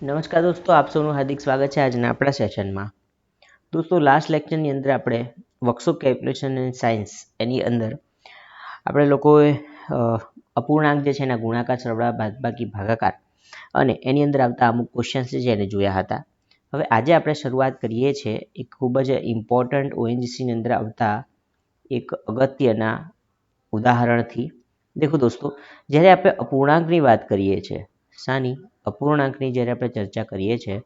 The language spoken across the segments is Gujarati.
નમસ્કાર દોસ્તો, આપ સૌનું હાર્દિક સ્વાગત છે આજના આપણા સેશનમાં. દોસ્તો, લાસ્ટ લેક્ચરની અંદર આપણે વર્કશોપ કેલ્ક્યુલેશન એન્ડ સાયન્સ એની અંદર આપણે લોકોએ અપૂર્ણાંક જે છે એના ગુણાકાર, સરવાળા, બાદબાકી, ભાગાકાર અને એની અંદર આવતા અમુક ક્વેશ્ચન્સ છે એને જોયા હતા. હવે આજે આપણે શરૂઆત કરીએ છીએ એક ખૂબ જ ઇમ્પોર્ટન્ટ ઓએનજીસીની અંદર આવતા એક અગત્યના ઉદાહરણથી. દેખો દોસ્તો, જ્યારે આપણે અપૂર્ણાંકની વાત કરીએ છીએ, શાની અપૂર્ણાંકની જ્યારે આપણે ચર્ચા કરીએ છીએ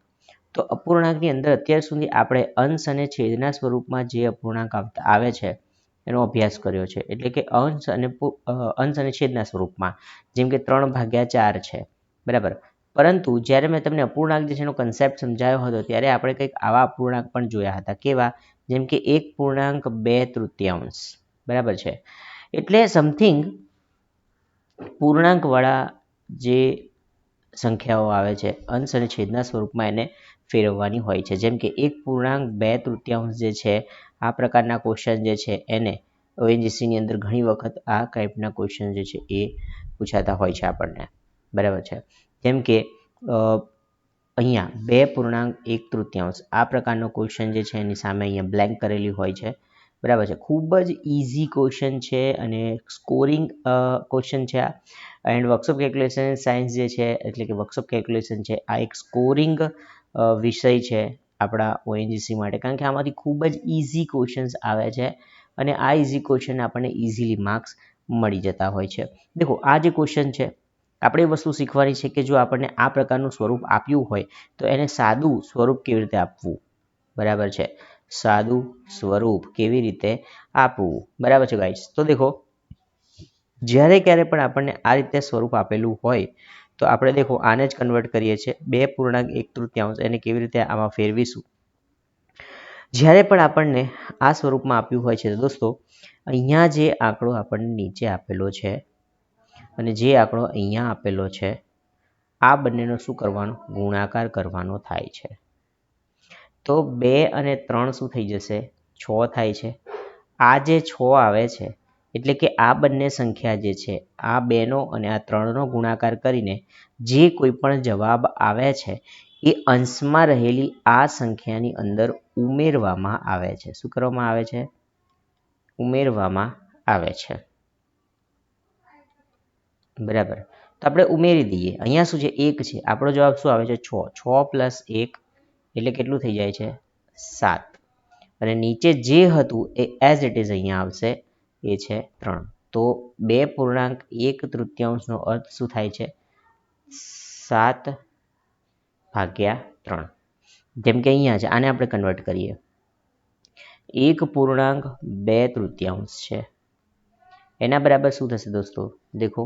તો અપૂર્ણાંકની અંદર અત્યાર સુધી આપણે અંશ અને છેદના સ્વરૂપમાં જે અપૂર્ણાંક આવે છે એનો અભ્યાસ કર્યો છે. એટલે કે અંશ અને છેદના સ્વરૂપમાં, જેમ કે 3/4 છે, બરાબર. પરંતુ જ્યારે મેં તમને અપૂર્ણાંક જે છે એનો કન્સેપ્ટ સમજાવ્યો હતો ત્યારે આપણે કંઈક આવા અપૂર્ણાંક પણ જોયા હતા. કેવા? જેમ કે 1.2/3, બરાબર છે. એટલે સમથિંગ પૂર્ણાંકવાળા જે સંખ્યાઓ આવે છે અંશ અને છેદના સ્વરૂપમાં એને ફેરવવાની હોય છે. જેમ કે 1.2/3 જે છે આ પ્રકારના ક્વેશ્ચન જે છે એને ઓએનજીસીની અંદર ઘણી વખત આ ટાઈપના ક્વેશ્ચન જે છે એ પૂછાતા હોય છે આપણને, બરાબર છે. જેમ કે અહીંયા 2.1/3 આ પ્રકારનો ક્વેશ્ચન જે છે એની સામે અહીંયા બ્લેન્ક કરેલી હોય છે, બરાબર છે. ખૂબ જ ઇઝી ક્વેશ્ચન છે અને સ્કોરિંગ ક્વેશ્ચન છે આ. એન્ડ વર્કશોપ કેલ્ક્યુલેશન સાયન્સ જે છે એટલે કે વર્કશોપ કેલ્ક્યુલેશન છે આ એક સ્કોરિંગ વિષય છે આપણા ઓએનજીસી માટે, કારણ કે આમાંથી ખૂબ જ ઇઝી ક્વેશ્ચન્સ આવે છે અને આ ઇઝી ક્વેશ્ચન આપણને ઇઝીલી માર્ક્સ મળી જતા હોય છે. દેખો, આ જે ક્વેશ્ચન છે આપણે એ વસ્તુ શીખવાની છે કે જો આપણને આ પ્રકારનું સ્વરૂપ આપ્યું હોય તો એને સાદું સ્વરૂપ કેવી રીતે આપવું, બરાબર છે. સાદું સ્વરૂપ કેવી રીતે આપવું, બરાબર છે ગાઈસ. તો દેખો, જ્યારે ક્યારે પણ આપણને આ રીતે સ્વરૂપ આપેલું હોય તો આપણે દેખો આને જ કન્વર્ટ કરીએ છીએ 2.1/3 એને કેવી રીતે આમાં ફેરવીશું. જ્યારે પણ આપણને આ સ્વરૂપમાં આપ્યું હોય છે તો દોસ્તો અહીંયા જે આંકડો આપણને નીચે આપેલો છે અને જે આંકડો અહીંયા આપેલો છે આ બંનેનો શું કરવાનો? ગુણાકાર કરવાનો થાય છે. તો 2 અને 3 શું થઈ જશે? 6 થાય છે. આ જે 6 આવે છે એટલે કે આ બંને સંખ્યા જે છે આ 2નો અને આ 3નો ગુણાકાર કરીને જે કોઈ પણ જવાબ આવે છે એ અંશમાં રહેલી આ સંખ્યાની અંદર ઉમેરવામાં આવે છે. શું કરવામાં આવે છે? ઉમેરવામાં આવે છે, બરાબર. તો આપણે ઉમેરી દઈએ. અહીંયા શું છે? 1 છે. આપણો જવાબ શું આવે છે? 6. 6 + 1 એટલે કેટલું થઈ જાય છે? 7. અને નીચે જે હતું એ એઝ ઇટ ઇઝ અહીંયા આવશે, એ છે 3. તો 2.1/3 નો અર્થ શું થાય છે? 7/3. જેમ કે અહીંયા છે, આને આપણે કન્વર્ટ કરીએ. 1.2/3 છે એના બરાબર શું થશે દોસ્તો? દેખો,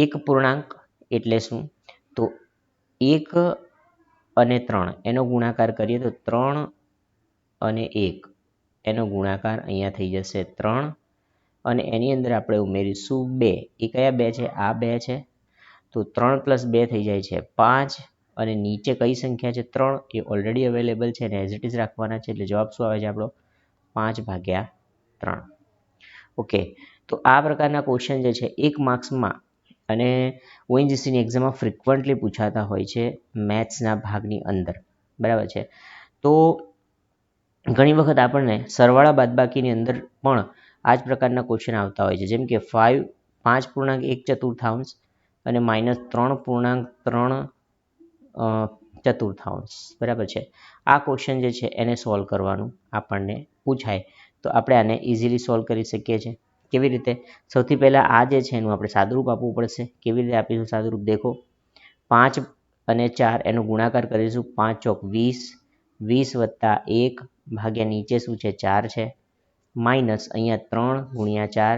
1 પૂર્ણાંક એટલે શું? તો 1 અને 3 એનો ગુણાકાર કરીએ તો 3 અને 1 એનો ગુણાકાર અહીંયા થઈ જશે 3 અને એની અંદર આપણે ઉમેરીશું 2. એ કયા 2 છે? આ 2 છે. તો 3 + 2 થઈ જાય છે 5 અને નીચે કઈ સંખ્યા છે? 3. એ ઓલરેડી અવેલેબલ છે અને એઝ ઇટ ઇઝ રાખવાના છે એટલે જવાબ શું આવે છે આપણો? 5/3. ઓકે. તો આ પ્રકારના ક્વેશ્ચન જે છે 1 માર્ક્સમાં અને ઓએનજીસીની એક્ઝામમાં ફ્રિકવન્ટલી પૂછાતા હોય છે મેથ્સના ભાગની અંદર, બરાબર છે. તો ઘણી વખત આપણને સરવાળા બાદબાકીની અંદર પણ આ જ પ્રકારના ક્વેશ્ચન આવતા હોય છે. જેમ કે 5.1/4 અને -3.3/4, બરાબર છે. આ ક્વેશ્ચન જે છે એને સોલ્વ કરવાનું આપણને પૂછાય તો આપણે આને ઇઝીલી સોલ્વ કરી શકીએ છીએ. કેવી રીતે? સૌથી પહેલાં આ જે છે એનું આપણે સાદુરૂપ આપવું પડશે. કેવી રીતે આપીશું સાદુરૂપ? દેખો, 5 અને 4 એનો ગુણાકાર કરીશું. 5 ચોક 20, 20 + 1 ભાગ્યા નીચે શું છે? 4 છે. માઇનસ અહીંયા 3 × 4,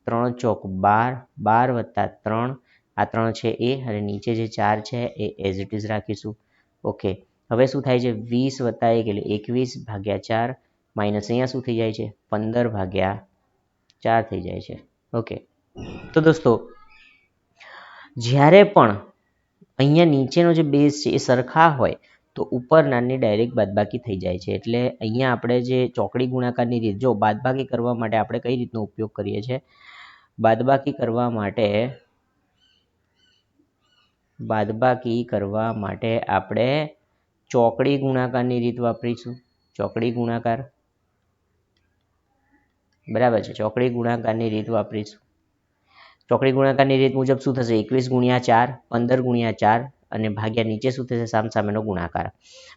3 ચોક 12, 12 + 3, આ 3 છે એ અને નીચે જે 4 છે એ એઝ ઇટ ઇઝ રાખીશું. ઓકે. હવે શું થાય છે? 20 + 1 એટલે 21/4 માઇનસ અહીંયા શું થઈ જાય છે? 15/4 થઈ જાય છે. ઓકે. તો દોસ્તો, જ્યારે પણ અહીંયા નીચેનો જે બેઝ છે એ સરખા હોય તો ઉપરનાની ડાયરેક્ટ બાદબાકી થઈ જાય છે. એટલે અહીંયા આપણે જે ચોકડી ગુણાકારની રીત, જો બાદબાકી કરવા માટે આપણે કઈ રીતનો ઉપયોગ કરીએ છીએ? બાદબાકી કરવા માટે બાદબાકી કરવા માટે આપણે ચોકડી ગુણાકારની રીત વાપરીશું. ચોકડી ગુણાકાર, બરાબર છે, ચોકડી ગુણાકારની રીત વાપરીશું. ચોકડી ગુણાકારની રીત મુજબ શું થશે? 21 × 4, 15 × 4 અને ભાગ્યા નીચે શું થશે? સામસામેનો ગુણાકાર.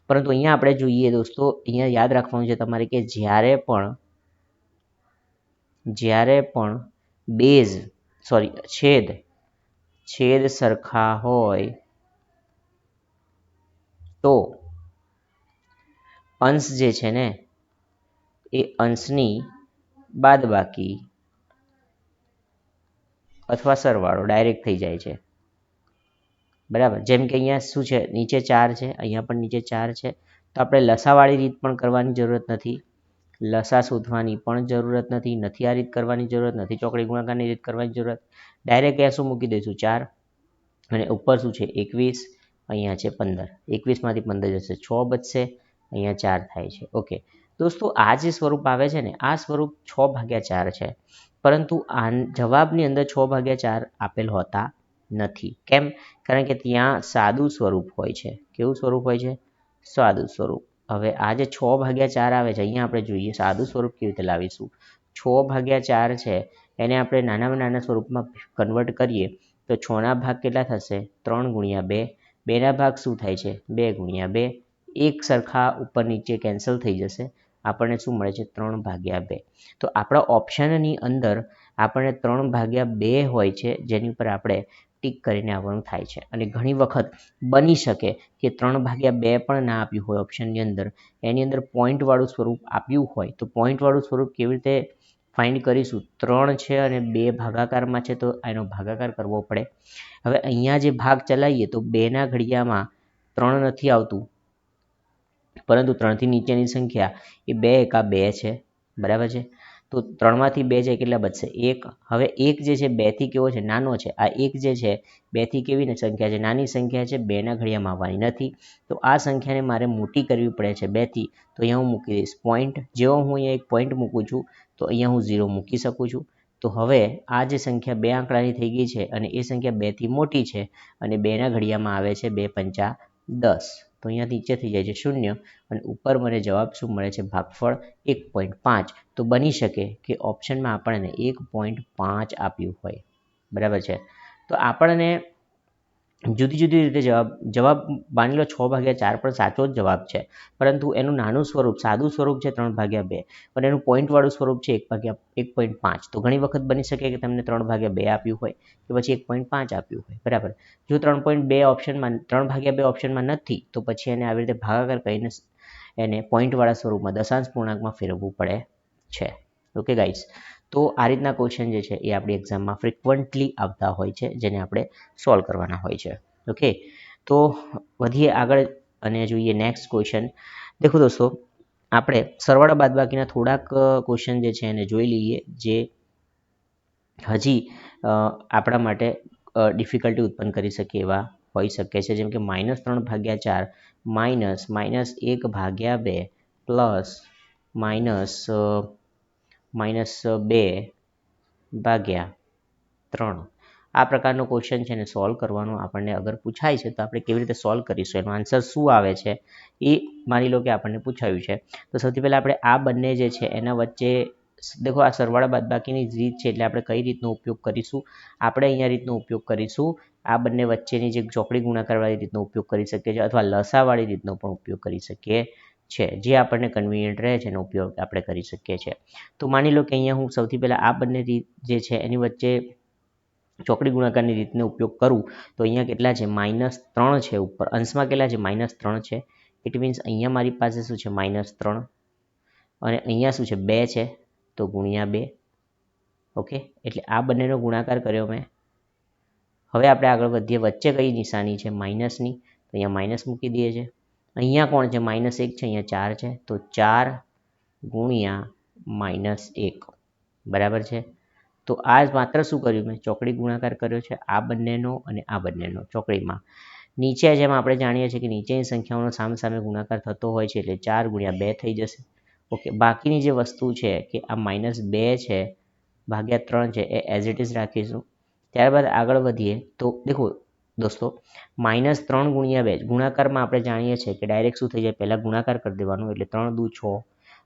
પરંતુ અહીંયા આપણે જોઈએ દોસ્તો, અહીંયા યાદ રાખવાનું છે તમારે કે જ્યારે પણ છેદ સરખા હોય તો અંશ જે છે ને એ અંશની બાદબાકી અથવા સરવાળો ડાયરેક્ટ થઈ જાય છે. બરાબર, જેમ કે અહીંયા શું છે? નીચે 4 છે, અહીંયા પણ નીચે 4 છે, તો આપણે લસાવાળી રીત પણ કરવાની જરૂરત નથી, લસા શોધવાની પણ જરૂરત નથી, આ રીત કરવાની જરૂરત નથી, ચોકડી ગુણાકારની રીત કરવાની જરૂરત. ડાયરેક્ટ અહીંયા શું મૂકી દઈશું? 4 અને ઉપર શું છે? 21, અહીંયા છે 15. 21માંથી 15 જશે, 6 બચશે, અહીંયા 4 થાય છે. ઓકે દોસ્તો, આ જે સ્વરૂપ આવે છે ને, આ સ્વરૂપ 6/4 છે, પરંતુ આ જવાબની અંદર 6/4 આપેલ હોતા નથી. કેમ? કારણ કે ત્યાં સાદું સ્વરૂપ હોય છે. કેવું સ્વરૂપ હોય છે? સાદું સ્વરૂપ. હવે આ જે 6/4 આવે છે, અહીંયા આપણે જોઈએ સાદું સ્વરૂપ કેવી રીતે લાવીશું. 6/4 છે એને આપણે નાનામાં નાના સ્વરૂપમાં કન્વર્ટ કરીએ તો 6ના ભાગ કેટલા થશે? 3 × 2. 2ના ભાગ શું થાય છે? 2 × 2. એક સરખા ઉપર નીચે કેન્સલ થઈ જશે, આપણને શું મળે છે? 3/2. તો આપણા ઓપ્શનની અંદર આપણને 3/2 હોય છે, જેની ઉપર આપણે ટીક કરીને આવવાનું થાય છે. અને ઘણી વખત બની શકે કે 3/2 પણ ના આપ્યું હોય ઓપ્શનની અંદર, એની અંદર પોઈન્ટવાળું સ્વરૂપ આપ્યું હોય, તો પોઈન્ટવાળું સ્વરૂપ કેવી રીતે ફાઇન્ડ કરીશું? 3 છે અને 2 ભાગાકારમાં છે, તો એનો ભાગાકાર કરવો પડે. હવે અહીંયા જે ભાગ ચલાવીએ તો 2ના ઘડિયામાં 3 નથી આવતું, પરંતુ 3થી નીચેની સંખ્યા એ 2 એકા 2 છે, બરાબર છે. તો 3માંથી 2 જાય કેટલા બચશે? 1. હવે 1 જે છે 2થી કેવો છે? નાનો છે. આ 1 જે છે 2થી કેવી સંખ્યા છે? નાની સંખ્યા છે, 2ના ઘડિયામાં આવવાની નથી. તો આ સંખ્યાને મારે મોટી કરવી પડે છે 2થી, તો અહીંયા હું મૂકી દઈશ પોઈન્ટ. જેવો હું અહીંયા એક પોઈન્ટ મૂકું છું તો અહીંયા હું 0 મૂકી શકું છું. તો હવે આ જે સંખ્યા 2 આંકડાની થઈ ગઈ છે અને એ સંખ્યા 2થી મોટી છે અને 2ના ઘડિયામાં આવે છે 2 × 5 = 10. તો અહીંયા નીચે થઈ જાય છે 0 અને ઉપર મને જવાબ શું મળે છે? ભાગફળ 1.5. તો બની શકે કે ઓપ્શનમાં આપણને 1.5 આપ્યું હોય, બરાબર છે. તો આપણને જુદી જુદી રીતે જવાબ માની લો 6/4 પણ સાચો જ જવાબ છે, પરંતુ એનું નાનું સ્વરૂપ, સાદું સ્વરૂપ છે 3/2 અને એનું પોઈન્ટવાળું સ્વરૂપ છે 1.5. તો ઘણી વખત બની શકે કે તમને 3/2 આપ્યું હોય કે પછી 1.5 આપ્યું હોય, બરાબર. જો 3/2 ઓપ્શનમાં નથી, તો પછી એને આવી રીતે ભાગાકાર કરીને એને પોઈન્ટવાળા સ્વરૂપમાં દશાંશ પૂર્ણાંકમાં ફેરવવું પડે છે. ઓકે ગાઈઝ, તો આ રીતના ક્વેશ્ચન જે છે એ આપણી એક્ઝામમાં ફ્રિકવન્ટલી આવતા હોય છે, જેને આપણે સોલ્વ કરવાના હોય છે. ઓકે, તો વધીએ આગળ અને જોઈએ નેક્સ્ટ ક્વેશ્ચન. દેખો દોસ્તો, આપણે સરવાળા બાદબાકીના થોડાક ક્વેશ્ચન જે છે એને જોઈ લઈએ, જે હજી આપણા માટે ડિફિકલ્ટી ઉત્પન્ન કરી શકે એવા હોઈ શકે છે. જેમ કે -3/4 -1/2 પ્લસ -2/3. આ પ્રકારનો ક્વેશ્ચન છે એને સોલ્વ કરવાનો આપણને અગર પૂછાય છે તો આપણે કેવી રીતે સોલ્વ કરીશું, એનો આન્સર શું આવે છે એ માની લો કે આપણને પૂછાયું છે. તો સૌથી પહેલાં આપણે આ બંને જે છે એના વચ્ચે દેખો, આ સરવાળા બાદબાકીની રીત છે, એટલે આપણે કઈ રીતનો ઉપયોગ કરીશું? આપણે અહીંયા રીતનો ઉપયોગ કરીશું, આ બંને વચ્ચેની જે ચોકડી ગુણાકારવાળી રીતનો ઉપયોગ કરી શકીએ છીએ, અથવા લસાવાળી રીતનો પણ ઉપયોગ કરી શકીએ છીએ. જે આપણને કન્વિનિયન્ટ રહે છે એનો ઉપયોગ આપણે કરી શકીએ છીએ. તો માની લો કે અહીંયા હું સૌથી પહેલાં આ બંને રીત જે છે એની વચ્ચે ચોકડી ગુણાકારની રીતનો ઉપયોગ કરું તો અહીંયા કેટલા છે? -3 છે. ઉપર અંશમાં કેટલા છે? -3 છે. ઇટ મીન્સ અહીંયા મારી પાસે શું છે? -3 અને અહીંયા શું છે? 2 છે, તો ×2. ઓકે, એટલે આ બંનેનો ગુણાકાર કર્યો મેં. હવે આપણે આગળ વધીએ. વચ્ચે કઈ નિશાની છે? માઇનસની, તો અહીંયા માઇનસ મૂકી દઈએ છીએ. અહીંયા કોણ છે? -1 છે, અહીંયા 4 છે, તો 4 × -1, બરાબર છે. તો આ માત્ર શું કર્યું મેં? ચોકડી ગુણાકાર કર્યો છે, આ બંનેનો અને આ બંનેનો ચોકડીમાં. નીચે જેમ આપણે જાણીએ છીએ કે નીચેની સંખ્યાઓનો સામસામે ગુણાકાર થતો હોય છે, એટલે 4 × 2 થઈ જશે. ઓકે, બાકીની જે વસ્તુ છે કે આ -2 છે ભાગ્યા 3 છે એ એઝ ઇટ ઇઝ રાખીશું. ત્યારબાદ આગળ વધીએ તો દેખો, દોસ્તો -3 ગુણ્યા 2 ગુણાકારમાં આપણે જાણીએ છીએ કે ડાયરેક્ટ શું થઈ જાય, પહેલાં ગુણાકાર કરી દેવાનું, એટલે 3 દુ 6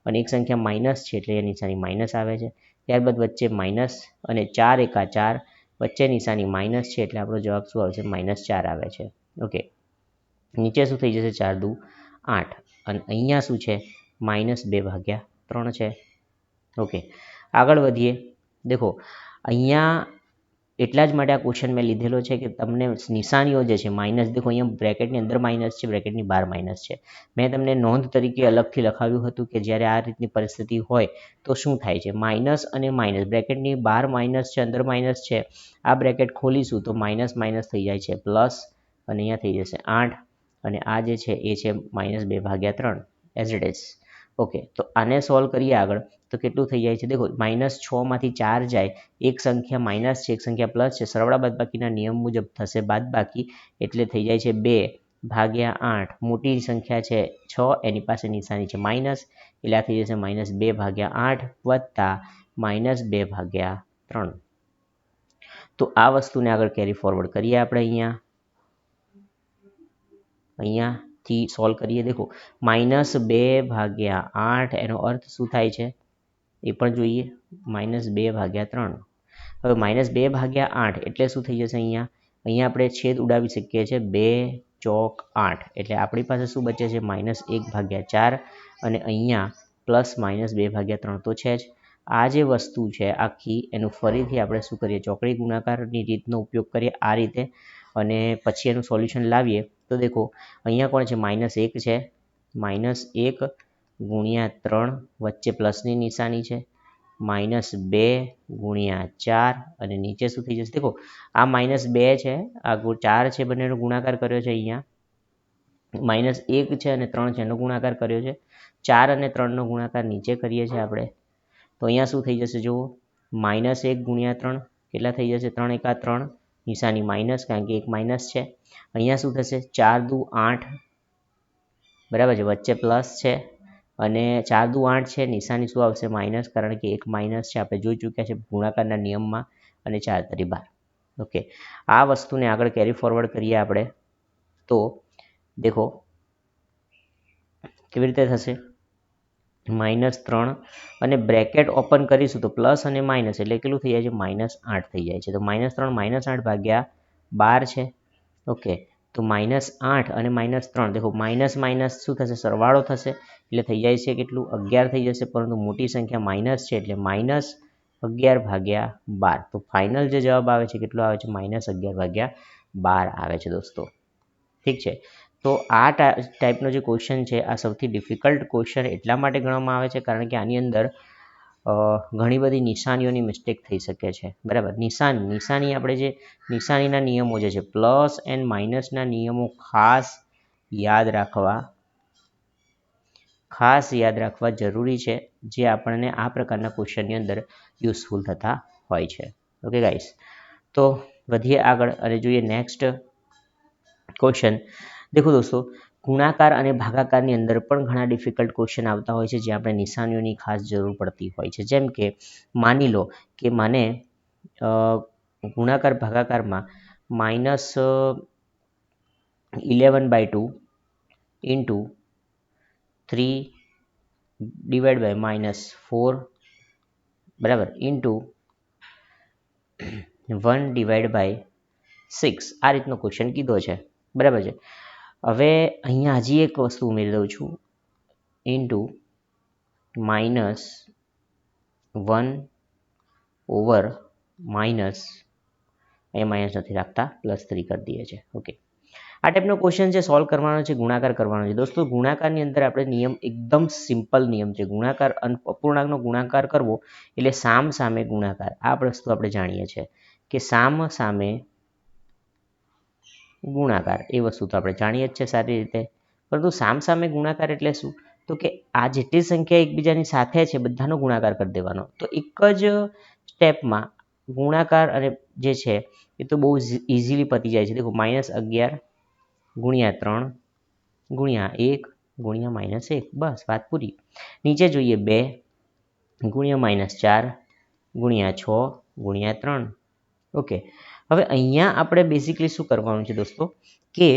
અને એક સંખ્યા માઇનસ છે એટલે એ નિશાની માઇનસ આવે છે. ત્યારબાદ વચ્ચે માઇનસ અને 4 એકા 4, વચ્ચે નિશાની માઇનસ છે એટલે આપણો જવાબ શું આવશે, -4 આવે છે. ઓકે, નીચે શું થઈ જશે, 4 દુ 8 અને અહીંયા શું છે, -2/3 છે. ઓકે, આગળ વધીએ. દેખો અહીંયા એટલા જ માટે આ ક્વેશ્ચન મેં લીધેલો છે કે તમને નિશાનીઓ જે છે માઇનસ, દેખો અહીંયા બ્રેકેટની અંદર માઇનસ છે, બ્રેકેટની બહાર માઇનસ છે. મેં તમને નોંધ તરીકે અલગથી લખાવ્યું હતું કે જ્યારે આ રીતની પરિસ્થિતિ હોય તો શું થાય છે, માઇનસ અને માઇનસ, બ્રેકેટની બહાર માઇનસ છે, અંદર માઇનસ છે, આ બ્રેકેટ ખોલીશું તો માઇનસ માઇનસ થઈ જાય છે પ્લસ, અને અહીંયા થઈ જશે 8 અને આ જે છે એ છે -2/3 એઝ ઇટ ઇઝ. ઓકે, તો આને સોલ્વ કરીએ આગળ તો કેટલું થઈ જાય છે, દેખો -6 માંથી 4 જાય, એક સંખ્યા માઇનસ છે, એક સંખ્યા પ્લસ છે, સરવાળા બાદબાકીના નિયમ મુજબ થશે બાદબાકી, એટલે થઈ જાય છે 2/8. મોટી સંખ્યા છે 6, એની પાસે નિશાની છે માઇનસ, એટલે આ થઈ જશે -2/8 વત્તા -2/3. તો આ વસ્તુને આગળ કેરી ફોરવર્ડ કરીએ આપણે અહીંયાથી સોલ્વ કરીએ. દેખો -2/8 એનો અર્થ શું થાય છે એ પણ જોઈએ, -2/3. હવે -2/8 એટલે શું થઈ જશે, અહીંયા આપણે છેદ ઉડાવી શકીએ છીએ, 2 ચોક 8 એટલે આપણી પાસે શું બચે છે, -1/4 અને અહીંયા પ્લસ -2/3 તો છે જ. આ જે વસ્તુ છે આખી એનું ફરીથી આપણે શું કરીએ, ચોકડી ગુણાકારની રીતનો ઉપયોગ કરીએ આ રીતે, અને પછી એનું સોલ્યુશન લાવીએ તો દેખો અહીંયા કોણ છે, -1 છે, -1 ગુણ્યા 3 વચ્ચે પ્લસની નિશાની છે, -2 ગુણ્યા 4 અને નીચે શું થઈ જશે, દેખો આ -2 છે, આ 4 છે, બંનેનો ગુણાકાર કર્યો છે, અહીંયા -1 છે અને 3 છે એનો ગુણાકાર કર્યો છે, 4 અને 3નો ગુણાકાર નીચે કરીએ છીએ આપણે, તો અહીંયા શું થઈ જશે, જુઓ -1 ગુણ્યા 3 કેટલા થઈ જશે, 3 એકા 3, નિશાની માઇનસ કારણ કે એક માઇનસ છે. અહીંયા શું થશે, 4 દુ 8 બરાબર છે, વચ્ચે પ્લસ છે અને 4 દુ 8 છે, નિશાની શું આવશે, માઇનસ, કારણ કે એક માઇનસ છે, આપણે જોઈ ચૂક્યા છે ગુણાકારના નિયમમાં, અને 4 તરી 12. ઓકે, આ વસ્તુને આગળ કેરી ફોરવર્ડ કરીએ આપણે તો દેખો કેવી રીતે થશે, -3 અને બ્રેકેટ ઓપન કરીશું તો પ્લસ અને માઇનસ એટલે કેટલું થઈ જાય છે, -8 થઈ જાય છે. તો -3 -8/12 છે. ઓકે, તો -8 અને -3 દેખો માઇનસ માઇનસ શું થશે, સરવાળો થશે, એટલે થઈ જાય છે કેટલું, 11 થઈ જશે, પરંતુ મોટી સંખ્યા માઇનસ છે એટલે -11/12. તો ફાઇનલ જે જવાબ આવે છે કેટલો આવે છે, -11/12 આવે છે દોસ્તો. ઠીક છે, તો આ ટાઈપનો જે ક્વેશ્ચન છે આ સૌથી ડિફિકલ્ટ ક્વેશ્ચન એટલા માટે ગણવામાં આવે છે કારણ કે આની અંદર ઘણી બધી નિશાનીઓની મિસ્ટેક થઈ શકે છે, બરાબર. નિશાની આપણે જે નિશાનીના નિયમો જે છે, પ્લસ એન્ડ માઇનસના નિયમો ખાસ યાદ રાખવા જરૂરી છે, જે આપણને આ પ્રકારના ક્વેશ્ચનની અંદર યુઝફુલ થતા હોય છે. ઓકે ગાઈસ, તો વધીએ આગળ અને જોઈએ નેક્સ્ટ ક્વેશ્ચન. દેખો દોસ્તો, ગુણાકાર અને ભાગાકારની અંદર પણ ઘણા ડિફિકલ્ટ ક્વેશ્ચન આવતા હોય છે, જે આપણે નિશાનીઓની ખાસ જરૂર પડતી હોય છે. જેમ કે માની લો કે મને ગુણાકાર ભાગાકારમાં -11/2 ઇન્ટુ 3/-4 બરાબર ઇન્ટુ 1/6 આ રીતનો ક્વેશ્ચન કીધો છે, બરાબર છે. હવે અહીંયા હજી એક વસ્તુ ઉમેરી દઉં છું, ઇન્ટુ -1/-, અહીંયા માઇનસ નથી રાખતા, +3 કરી દઈએ છીએ. ઓકે, આ ટાઈપનો ક્વેશ્ચન છે, સોલ્વ કરવાનો છે, ગુણાકાર કરવાનો છે. દોસ્તો ગુણાકારની અંદર આપણે નિયમ એકદમ સિમ્પલ નિયમ છે, ગુણાકાર અપૂર્ણાંકનો ગુણાકાર કરવો એટલે સામ સામે ગુણાકાર. આ વસ્તુ આપણે જાણીએ છીએ કે સામ સામે ગુણાકાર, એ વસ્તુ તો આપણે જાણીએ જ છે સારી રીતે. પરંતુ સામ સામે ગુણાકાર એટલે શું, તો કે આ જેટલી સંખ્યા એકબીજાની સાથે છે બધાનો ગુણાકાર કરી દેવાનો, તો એક જ સ્ટેપમાં ગુણાકાર અને જે છે એ તો બહુ ઇઝીલી પતી જાય છે. દેખો -11 ગુણ્યા 3 ગુણ્યા 1 ગુણ્યા -1, બસ વાત પૂરી. નીચે જોઈએ 2 ગુણ્યા -4 ગુણ્યા 6 ગુણ્યા 3. ઓકે, હવે અહીંયા આપણે બેઝિકલી શું કરવાનું છે દોસ્તો કે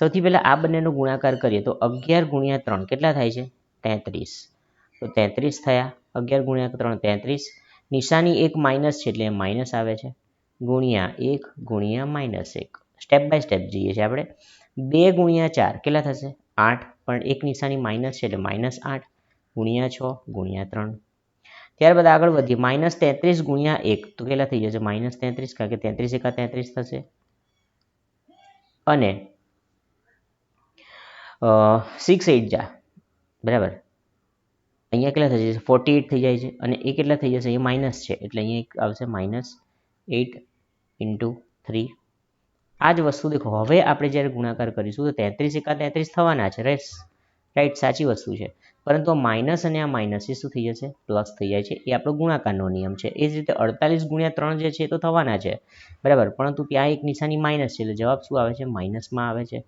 સૌથી પહેલાં આ બંનેનો ગુણાકાર કરીએ તો 11 ગુણ્યા 3 કેટલા થાય છે 33. તો 33 થયા 11 ગુણ્યા 3 33. નિશાની એક માઇનસ છે એટલે માઇનસ આવે છે ગુણ્યા 1 ગુણ્યા -1. સ્ટેપ બાય સ્ટેપ જઈએ છીએ આપણે 2 ગુણ્યા 4 કેટલા થશે 8 પણ એક નિશાની માઇનસ છે એટલે -8 ગુણ્યા 6 ગુણ્યા 3. ત્યારબાદ આગળ વધીએ -33 ગુણ્યા 1 તો કેટલા થઈ જશે -33 કારણ કે 33 એકા 33 થશે અને 6 8 જા બરાબર અહીંયા કેટલા થઈ જશે 48 થઈ જાય છે અને એ કેટલા થઈ જશે અહીંયા માઇનસ છે એટલે અહીંયા એક આવશે -8 × 3. આ જ વસ્તુ દેખો હવે આપણે જ્યારે ગુણાકાર કરીશું તો 33 એકા 33 થવાના છે રાઈટ સાચી વસ્તુ છે પરંતુ માઇનસ અને આ માઇનસ એ શું થઈ જશે પ્લસ થઈ જાય છે એ આપણો ગુણાકારનો નિયમ છે. એ જ રીતે 48 ગુણ્યા 3 જે છે એ તો થવાના છે બરાબર પરંતુ ત્યાં એક નિશાની માઇનસ છે એટલે જવાબ શું આવે છે માઇનસમાં આવે છે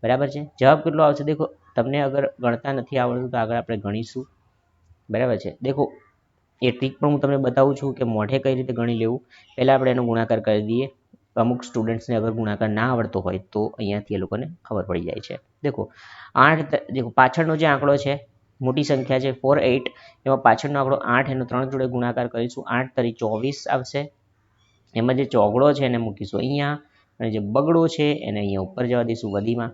બરાબર છે. જવાબ કેટલો આવશે દેખો તમને અગર ગણતા નથી આવડતું તો આગળ આપણે ગણીશું બરાબર છે. દેખો એ ટ્રીક પણ હું તમને બતાવું છું કે મોઢે કઈ રીતે ગણી લેવું. પહેલાં આપણે એનો ગુણાકાર કરી દઈએ. અમુક સ્ટુડન્ટ્સને અગર ગુણાકાર ના આવડતો હોય તો અહીંયાથી એ લોકોને ખબર પડી જાય છે. દેખો 8 દેખો પાછળનો જે આંકડો છે મોટી સંખ્યા છે 48 એમાં પાછળનો આંકડો 8 એનો 3 જોડે ગુણાકાર કરીશું 8 તરી 24 આવશે. એમાં જે ચોગડો છે એને મૂકીશું અહીંયા અને જે બગડો છે એને અહીંયા ઉપર જવા દઈશું વધીમાં.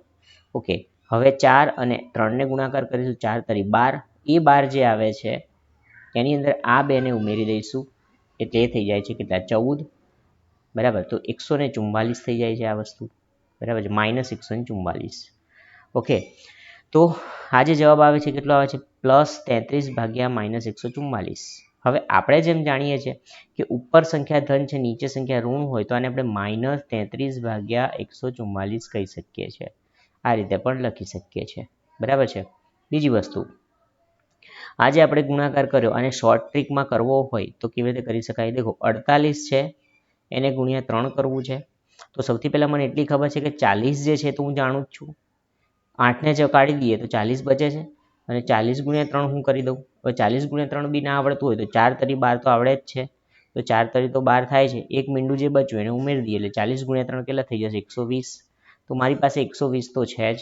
ઓકે હવે 4 અને 3ને ગુણાકાર કરીશું 4 તરી 12 એ 12 જે આવે છે એની અંદર આ બેને ઉમેરી દઈશું એટલે એ થઈ જાય છે કેટલા 14 બરાબર. તો 144 થઈ જાય છે આ વસ્તુ બરાબર છે -144. ઓકે તો આ જે જવાબ આવે છે કેટલો આવે છે +33 ભાગ્યા -144. હવે આપણે જેમ જાણીએ છીએ કે ઉપર સંખ્યા ધન છે નીચે સંખ્યા ઋણ હોય તો આને આપણે -33 ભાગ્યા 144 કહી શકીએ છીએ. આ રીતે પણ લખી શકીએ છીએ બરાબર છે. બીજી વસ્તુ આજે આપણે ગુણાકાર કર્યો અને શોર્ટ ટ્રીકમાં કરવો હોય તો કેવી રીતે કરી શકાય. દેખો 48 છે એને ગુણ્યા 3 કરવું છે તો સૌથી પહેલાં મને એટલી ખબર છે કે 40 જે છે તો હું જાણું જ છું 8ને જો કાઢી દઈએ તો 40 બચે છે અને 40 ગુણ્યા 3 હું કરી દઉં. હવે 40 ગુણ્યા 3 બી ના આવડતું હોય તો 4 તરી 12 તો આવડે જ છે તો 4 તરી તો 12 થાય છે એક મીંડું જે બચ્યું એને ઉમેરી દઈએ એટલે 40 ગુણ્યા 3 કેટલા થઈ જશે 120. તો મારી પાસે 120 તો છે જ.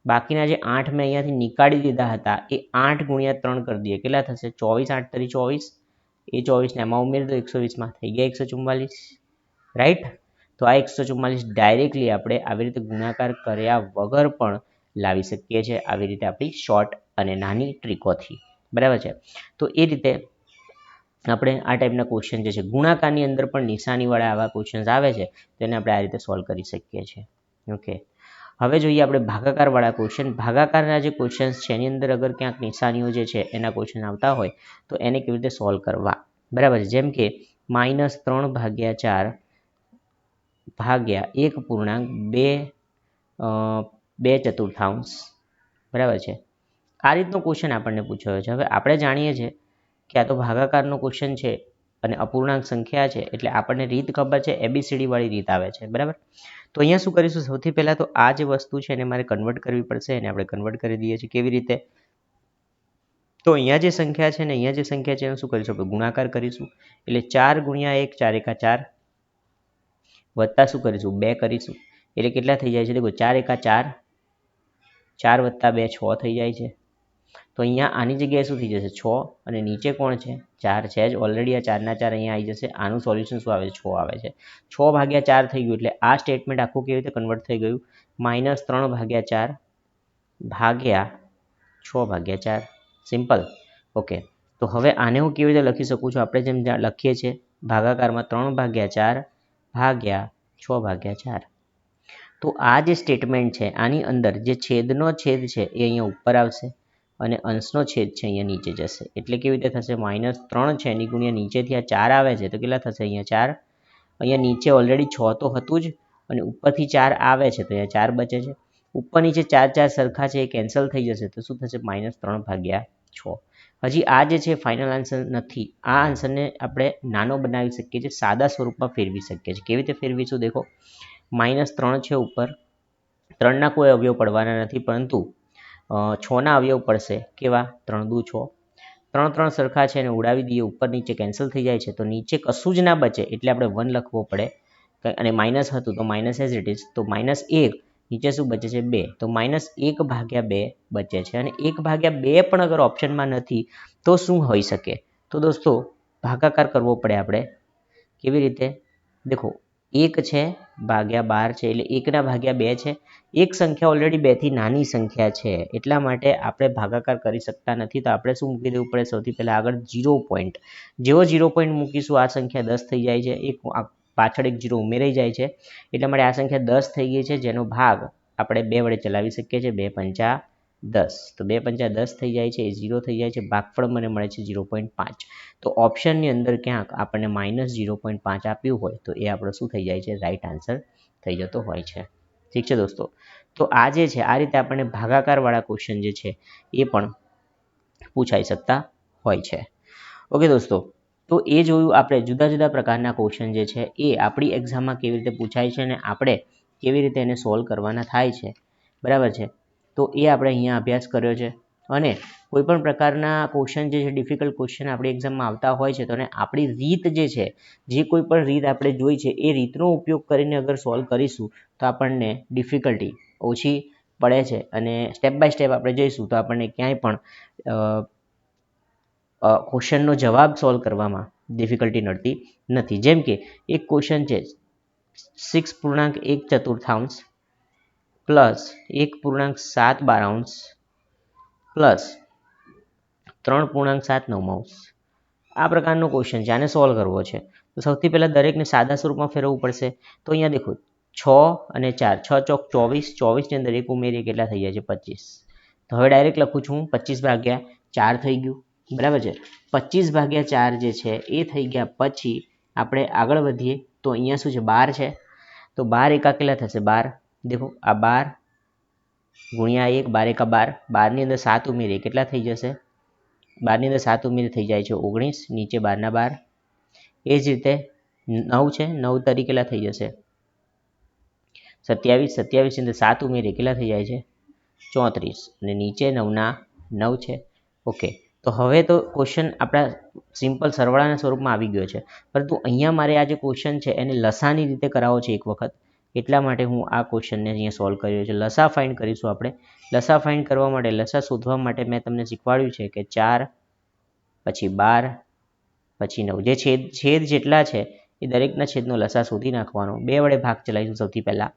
બાકીના જે 8 મેં અહીંયાથી નીકાળી દીધા હતા એ 8 ગુણ્યા 3 કરી દઈએ કેટલા થશે 24 8 તરી 24 એ 24ને એમાં ઉમેરી દો 120માં થઈ ગયા 144 રાઈટ. તો આ 144 ડાયરેક્ટલી આપણે આવી રીતે ગુણાકાર કર્યા વગર પણ લાવી શકીએ છીએ આવી રીતે આપણી શોર્ટ અને નાની ટ્રીકોથી બરાબર છે. તો એ રીતે આપણે આ ટાઈપના ક્વેશ્ચન જે છે ગુણાકારની અંદર પણ નિશાનીવાળા આવા ક્વેશ્ચન્સ આવે છે તેને આપણે આ રીતે સોલ્વ કરી શકીએ છીએ. ઓકે હવે જોઈએ આપણે ભાગાકારવાળા ક્વેશ્ચન. ભાગાકારના જે ક્વેશ્ચન્સ છે એની અંદર અગર ક્યાંક નિશાનીઓ જે છે એના ક્વેશ્ચન આવતા હોય તો એને કેવી રીતે સોલ્વ કરવા બરાબર છે. જેમ કે -3 ભાગ્યા 4 ભાગ્યા 1.2 બરાબર છે. આ રીતનો ક્વેશ્ચન આપણને પૂછાયો છે. હવે આપણે જાણીએ છીએ કે આ તો ભાગાકારનો ક્વેશ્ચન છે અને અપૂર્ણાંક સંખ્યા છે એટલે આપણને રીત ખબર છે ABCD વાળી રીત આવે છે બરાબર. તો અહીંયા શું કરીશું સૌથી પહેલાં તો આ જે વસ્તુ છે એને મારે કન્વર્ટ કરવી પડશે અને આપણે કન્વર્ટ કરી દઈએ છીએ. કેવી રીતે તો અહીંયા જે સંખ્યા છે ને અહીંયા જે સંખ્યા છે એનું શું કરીશું આપણે ગુણાકાર કરીશું એટલે 4 ગુણ્યા 1 4 એકા 4 વત્તા શું કરીશું 2 કરીશું એટલે કેટલા થઈ જાય છે દેખો 4 એકા 4 4 વત્તા 2 6 થઈ જાય છે. તો અહીંયા આની જગ્યાએ શું થઈ જશે 6 અને નીચે કોણ છે 4 છે જ ઓલરેડી આ 4 ના 4 અહીંયા આવી જશે. આનું સોલ્યુશન શું આવે છે 6 આવે છે 6 ભાગ્યા 4 થઈ ગયું એટલે આ સ્ટેટમેન્ટ આખું કેવી રીતે કન્વર્ટ થઈ ગયું -3 ભાગ્યા 4 ભાગ્યા 6 ભાગ્યા 4 સિમ્પલ. ઓકે તો હવે આને હું કેવી રીતે લખી શકું છું આપણે જેમ લખીએ છીએ ભાગાકારમાં 3 ભાગ્યા 4 ભાગ્યા 6 ભાગ્યા 4. તો આ જે સ્ટેટમેન્ટ છે આની અંદર જે છેદનો છેદ છે એ અહીંયા ઉપર આવશે અને અંશનો છેદ છે અહીંયા નીચે જશે એટલે કેવી રીતે થશે -3 છે એની ગુણ્યા નીચેથી આ 4 આવે છે તો કેટલા થશે અહીંયા 4 અહીંયા નીચે ઓલરેડી 6 તો હતું જ અને ઉપરથી 4 આવે છે તો અહીંયા 4 બચે છે. ઉપર નીચે 4 4 સરખા છે એ કેન્સલ થઈ જશે તો શું થશે -3 ભાગ્યા 6. હજી આ જે છે ફાઇનલ આન્સર નથી. આ આન્સરને આપણે નાનો બનાવી શકીએ છીએ સાદા સ્વરૂપમાં ફેરવી શકીએ છીએ. કેવી રીતે ફેરવીશું દેખો -3 છે ઉપર 3ના કોઈ અવયવ પડવાના નથી પરંતુ 6ના અવયવ પડશે કેવા 3 દુ 6 3 3 સરખા છે અને ઉડાવી દઈએ ઉપર નીચે કેન્સલ થઈ જાય છે તો નીચે કશું જ ના બચે એટલે આપણે 1 લખવો પડે અને માઇનસ હતું તો માઇનસ એઝ ઇટ ઇઝ, તો -1 નીચે શું બચે છે 2, તો -1/2 બચે છે. અને 1/2 પણ અગર ઓપ્શનમાં નથી તો શું હોઈ શકે? તો દોસ્તો ભાગાકાર કરવો પડે આપણે. કેવી રીતે? દેખો 1 છે ભાગ્યા 12 છે એટલે 1/2 છે. એક સંખ્યા ઓલરેડી 2 થી નાની સંખ્યા છે એટલા માટે આપણે ભાગાકાર કરી શકતા નથી, તો આપણે શું મૂકી દેવું પડે? સૌથી પહેલા આગળ 0 પોઈન્ટ. જેવો 0 પોઈન્ટ મૂકીશું આ સંખ્યા 10 થઈ જાય છે, એક પાછળ એક 0 ઉમેરાઈ જાય છે, એટલા માટે આ સંખ્યા 10 થઈ ગઈ છે, જેનો ભાગ આપણે 2 વડે ચલાવી શકીએ છીએ. 2 પંચા 10, તો 2 પંચા 10 થઈ જાય છે, એ 0 થઈ જાય છે, ભાગફળ મને મળે છે 0.5. તો ઓપ્શનની અંદર ક્યાંક આપણને -0.5 આપ્યું હોય તો એ આપણો શું થઈ જાય છે? રાઈટ આન્સર થઈ જતો હોય છે. ઠીક છે દોસ્તો, તો આ જે છે આ રીતે આપણને ભાગાકારવાળા ક્વેશ્ચન જે છે એ પણ પૂછાઈ શકતા હોય છે. ઓકે દોસ્તો, તો એ જોયું આપણે જુદા જુદા પ્રકારના ક્વેશ્ચન જે છે એ આપણી એક્ઝામમાં કેવી રીતે પૂછાય છે અને આપણે કેવી રીતે એને સોલ્વ કરવાના થાય છે, બરાબર છે. તો એ આપણે અહીંયા અભ્યાસ કર્યો છે. અને કોઈ પણ પ્રકારના ક્વેશ્ચન જે છે, ડિફિકલ્ટ ક્વેશ્ચન આપણી એક્ઝામમાં આવતા હોય છે, તો અને આપણી રીત જે છે, જે કોઈ પણ રીત આપણે જોઈ છે એ રીતનો ઉપયોગ કરીને અગર સોલ્વ કરીશું તો આપણને ડિફિકલ્ટી ઓછી પડે છે અને સ્ટેપ બાય સ્ટેપ આપણે જઈશું તો આપણને ક્યાંય પણ ક્વેશ્ચનનો જવાબ સોલ્વ કરવામાં ડિફિકલ્ટી નડતી નથી. જેમ કે એક ક્વેશ્ચન છે 6.1/4 પ્લસ 1.7/12 પ્લસ 3.79. આ પ્રકારનો ક્વેશ્ચન છે, આને સોલ્વ કરવો છે. તો સૌથી પહેલાં દરેકને સાદા સ્વરૂપમાં ફેરવવું પડશે. તો અહીંયા દેખો 6 અને 4, 6 ચોક 24, 24ની અંદર એક ઉમેરીએ કેટલા થઈ જાય છે? 25. તો હવે ડાયરેક્ટ લખું છું 25/4 થઈ ગયું, બરાબર છે. 25/4 જે છે એ થઈ ગયા પછી આપણે આગળ વધીએ તો અહીંયા શું છે? 12 છે, તો 12 એકા કેટલા થશે? 12. દેખો આ 12 ગુણ્યા 1, 12 એકા 12, 12ની અંદર 7 ઉમેરીએ કેટલા થઈ જશે? 12ની અંદર 7 ઉમેરીએ થઈ જાય છે 19, નીચે 12 ના 12. એ જ રીતે 9 છે, 9 તરી કેટલા થઈ જશે? 27, 27ની અંદર 7 ઉમેરીએ કેટલા થઈ જાય છે? 34, અને નીચે 9 ના 9 છે. ઓકે, તો હવે તો ક્વેશ્ચન આપણા સિમ્પલ સરવાળાના સ્વરૂપમાં આવી ગયો છે, પરંતુ અહીંયા મારે આ જે ક્વેશ્ચન છે એને લસાની રીતે કરાવો છે એક વખત, એટલા માટે હું આ ક્વેશ્ચનને અહીંયા સોલ્વ કર્યો છે. લસા ફાઇન્ડ કરીશું આપણે. લસા ફાઇન્ડ કરવા માટે, લસા શોધવા માટે મેં તમને શીખવાડ્યું છે કે 4 પછી 12 પછી 9, જે છેદ જેટલા છે એ દરેકના છેદનો લસા શોધી નાખવાનો. 2 વડે ભાગ ચલાવીશું સૌથી પહેલાં.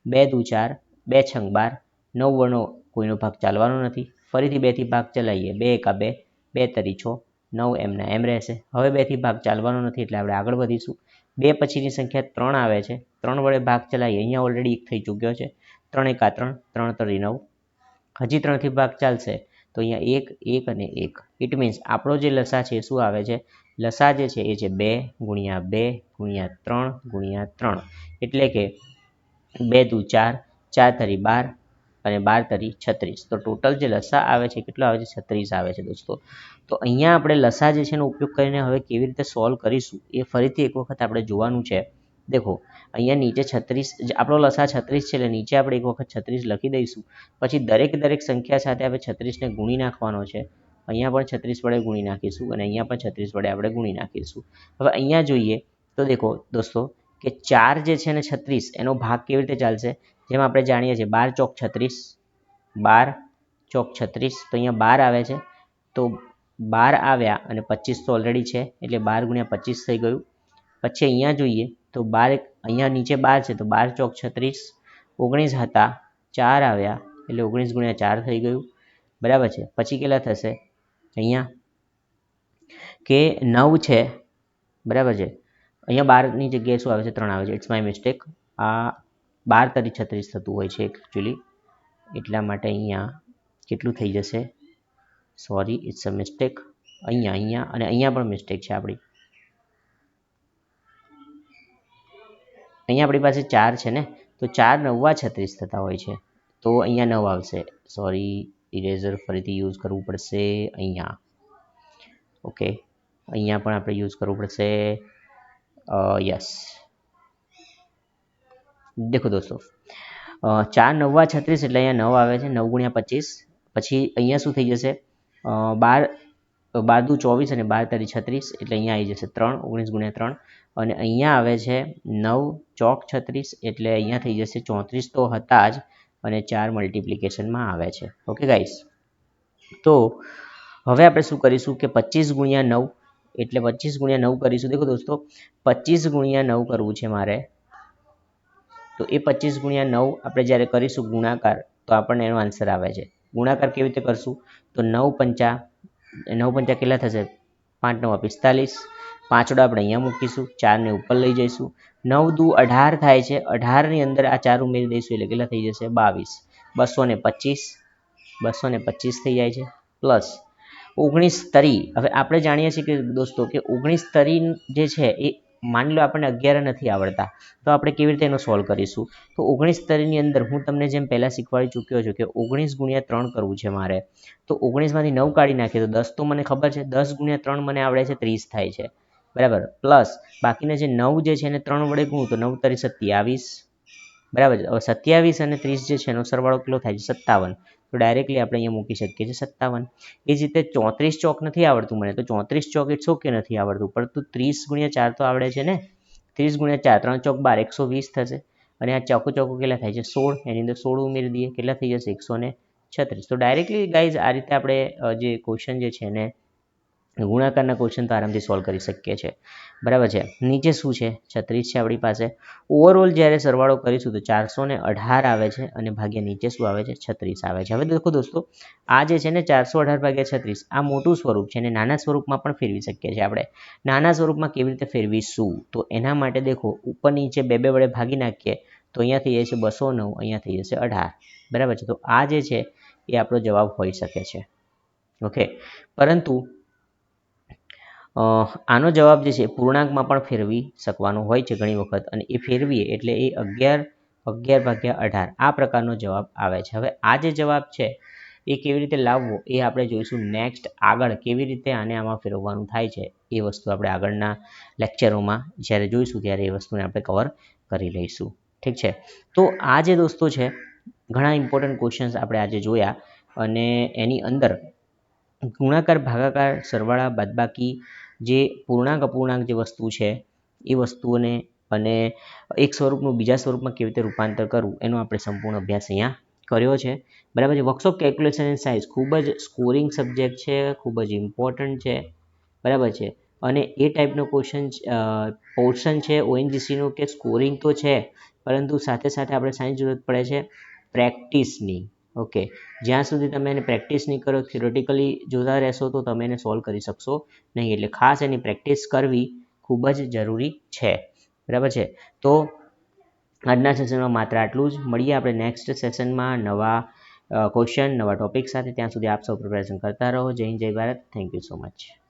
2 દુ 4, 2 છંગ 12, 9 વડનો કોઈનો ભાગ ચાલવાનો નથી. ફરીથી 2થી ભાગ ચલાવીએ, 2 એકા 2, 2 તરી 6, 9 એમના એમ રહેશે. હવે 2થી ભાગ ચાલવાનો નથી એટલે આપણે આગળ વધીશું. 2 પછીની સંખ્યા 3 આવે છે, 3 વડે ભાગ ચલાવીએ, અહીંયા ઓલરેડી 1 થઈ ચૂક્યો છે. 3 એકા 3, 3 તરી 9, હજી 3થી ભાગ ચાલશે તો અહીંયા 1, 1 અને 1. ઇટ મીન્સ આપણો જે લસા છે એ શું આવે છે? લસા જે છે એ છે 2 ગુણ્યા 2 ગુણ્યા 3 ગુણ્યા 3, એટલે કે 2 દુ 4, 4 તરી 12 અને 12 તરી 36. તો ટોટલ જે લસા આવે છે કેટલો આવે છે? 36 આવે છે દોસ્તો. તો અહીંયા આપણે લસા જે છે એનો ઉપયોગ કરીને હવે કેવી રીતે સોલ્વ કરીશું એ ફરીથી એક વખત આપણે જોવાનું છે. દેખો અહીંયા નીચે 36, આપણો લસા 36 છે એટલે નીચે આપણે એક વખત 36 લખી દઈશું. પછી દરેક સંખ્યા સાથે આપણે 36ને ગુણી નાખવાનો છે. અહીંયા પણ 36 વડે ગુણી નાખીશું અને અહીંયા પણ 36 વડે આપણે ગુણી નાખીશું. હવે અહીંયા જોઈએ તો દેખો દોસ્તો કે 4 જે છે ને 36 એનો ભાગ કેવી રીતે ચાલશે? જેમ આપણે જાણીએ છીએ 12 ચોક 36, 12 ચોક 36, તો અહીંયા 12 આવે છે, તો 12 આવ્યા અને 25 તો ઓલરેડી છે એટલે 12 ગુણ્યા 25 થઈ ગયું. પછી અહીંયા જોઈએ તો 12, અહીંયા નીચે 12 છે તો 12 ચોક 36, 19 હતા, 4 આવ્યા એટલે 19 ગુણ્યા 4 થઈ ગયું, બરાબર છે. પછી કેટલા થશે? અહીંયા કે 9 છે, બરાબર છે. અહીંયા 12ની જગ્યાએ શું આવે છે? 3 આવે છે. It's my mistake. આ 12 તરી 36 થતું હોય છે એકચ્યુઅલી, એટલા માટે અહીંયા કેટલું થઈ જશે? Sorry, it's a mistake. અહીંયા અને અહીંયા પણ મિસ્ટેક છે આપણી. અહીંયા આપણી પાસે 4 છે ને, તો 4 9 36 થતા હોય છે, તો અહીંયા 9 આવશે. સોરી, ઇરેઝર ફરીથી યુઝ કરવું પડશે અહીંયા. ઓકે, અહીંયા પણ આપણે યુઝ કરવું પડશે. યસ, દેખો દોસ્તો 4 9 36 એટલે અહીંયા 9 આવે છે, 9 ગુણ્યા 25. પછી અહીંયા શું થઈ જશે? 12 12 દુ 24 અને 12 તારી 36 એટલે અહીંયા આવી જશે 3 19 ગુણ્યા 3 અને અહીંયા આવે છે 9 ચોક 36 એટલે અહીંયા થઈ જશે 34 તો હતા જ અને 4 મલ્ટિપ્લિકેશનમાં આવે છે ઓકે ગાઈસ તો હવે આપણે શું કરીશું કે 25 ગુણ્યા 9 એટલે 25 ગુણ્યા 9 કરીશું દેખો દોસ્તો 25 ગુણ્યા 9 કરવું છે મારે તો એ 25 ગુણ્યા 9 આપણે જ્યારે કરીશું ગુણાકાર તો આપણને એનો આન્સર આવે છે ગુણાકાર કેવી રીતે કરશું તો 9 પંચા કેટલા થશે 5 9 45 પાંચડો આપણે અહીંયા મૂકીશું 4 ને ઉપર લઈ જઈશું 9 દુ 18 થાય છે 18 ની અંદર આ 4 ઉમેરી દઈશું એટલે કેટલા થઈ જશે 22 225 થઈ જાય છે પ્લસ 19 તરી હવે આપણે જાણીએ છીએ કે દોસ્તો કે 19 તરી જે છે એ માની લો આપણને 11 નથી આવડતા તો આપણે કેવી રીતે એનો સોલ્વ કરીશું તો 19 તરીની અંદર હું તમને જેમ પહેલાં શીખવાડી ચૂક્યો છું કે 19 ગુણ્યા 3 કરવું છે મારે તો 19 માંથી 9 કાઢી નાખીએ તો 10 તો મને ખબર છે 10 ગુણ્યા 3 મને આવડે છે 30 થાય છે બરાબર પ્લસ બાકીના જે 9 જે છે એને 3 વડે ગુણું તો 9 તરી 27 બરાબર હવે 27 અને 30 જે છે એનો સરવાળો કેટલો થાય છે 57 તો ડાયરેક્ટલી આપણે અહીંયા મૂકી શકીએ છીએ 57 એ જ રીતે 34 ચોક નથી આવડતું મને તો 34 ચોક ઇટ્સ ઓકે નથી આવડતું પરંતુ 30 ગુણ્યા 4 તો આવડે છે ને 30 ગુણ્યા 4 3 ચોક 12 120 થશે અને આ ચોકો કેટલા થાય છે 16 એની અંદર 16 ઉમેરી દઈએ કેટલા થઈ જશે 136 તો ડાયરેક્ટલી ગાઈઝ આ રીતે આપણે જે ક્વેશ્ચન જે છે એને ગુણાકારના ક્વેશ્ચન તો આરામથી સોલ્વ કરી શકીએ છીએ બરાબર છે નીચે શું છે 36 છે આપણી પાસે ઓવરઓલ જ્યારે સરવાળો કરીશું તો 418 આવે છે અને ભાગ્યા નીચે શું આવે છે 36 આવે છે હવે દેખો દોસ્તો આ જે છે ને 418 ભાગ્યા 36 આ મોટું સ્વરૂપ છે અને નાના સ્વરૂપમાં પણ ફેરવી શકીએ છીએ આપણે નાના સ્વરૂપમાં કેવી રીતે ફેરવીશું તો એના માટે દેખો ઉપર નીચે બે વડે ભાગી નાખીએ તો અહીંયા થઈ જશે 209 અહીંયા થઈ જશે 18 બરાબર છે તો આ જે છે એ આપણો જવાબ હોઈ શકે છે ઓકે પરંતુ આનો જવાબ જે છે પૂર્ણાંકમાં પણ ફેરવી શકવાનો હોય છે ઘણી વખત અને એ ફેરવીએ એટલે એ 11 ભાગ્યા 18 આ પ્રકારનો જવાબ આવે છે હવે આ જે જવાબ છે એ કેવી રીતે લાવવો એ આપણે જોઈશું નેક્સ્ટ આગળ કેવી રીતે આમાં ફેરવવાનું થાય છે એ વસ્તુ આપણે આગળના લેક્ચરોમાં જ્યારે જોઈશું ત્યારે એ વસ્તુને આપણે કવર કરી લઈશું ઠીક છે તો આ જે દોસ્તો છે ઘણા ઇમ્પોર્ટન્ટ ક્વેશ્ચન્સ આપણે આજે જોયા અને એની અંદર ગુણાકાર ભાગાકાર સરવાળા બાદબાકી જે પૂર્ણાંક અપૂર્ણાંક જે વસ્તુ છે એ વસ્તુઓને અને એક સ્વરૂપનું બીજા સ્વરૂપમાં કેવી રીતે રૂપાંતર કરવું એનો આપણે સંપૂર્ણ અભ્યાસ અહીંયા કર્યો છે બરાબર છે વર્કશોપ કેલ્ક્યુલેશન એન્ડ સાયન્સ ખૂબ જ સ્કોરિંગ સબ્જેક્ટ છે ખૂબ જ ઇમ્પોર્ટન્ટ છે બરાબર છે અને એ ટાઈપનો પોર્શન છે ઓએનજીસીનું કે સ્કોરિંગ તો છે પરંતુ સાથે સાથે આપણે સાયન્સ જરૂરત પડે છે પ્રેક્ટિસની ઓકે જ્યાં સુધી તમે એને પ્રેક્ટિસ નહીં કરો થિયોરેટિકલી જોતા રહેશો તો તમે એને સોલ્વ કરી શકશો નહીં એટલે ખાસ એની પ્રેક્ટિસ કરવી ખૂબ જ જરૂરી છે બરાબર છે તો આજના સેશનમાં માત્ર આટલું જ મળીએ આપણે નેક્સ્ટ સેશનમાં નવા ક્વેશ્ચન નવા ટોપિક સાથે ત્યાં સુધી આપ સૌ પ્રિપેરેશન કરતા રહો જય હિન્દ જય Bharat thank you so much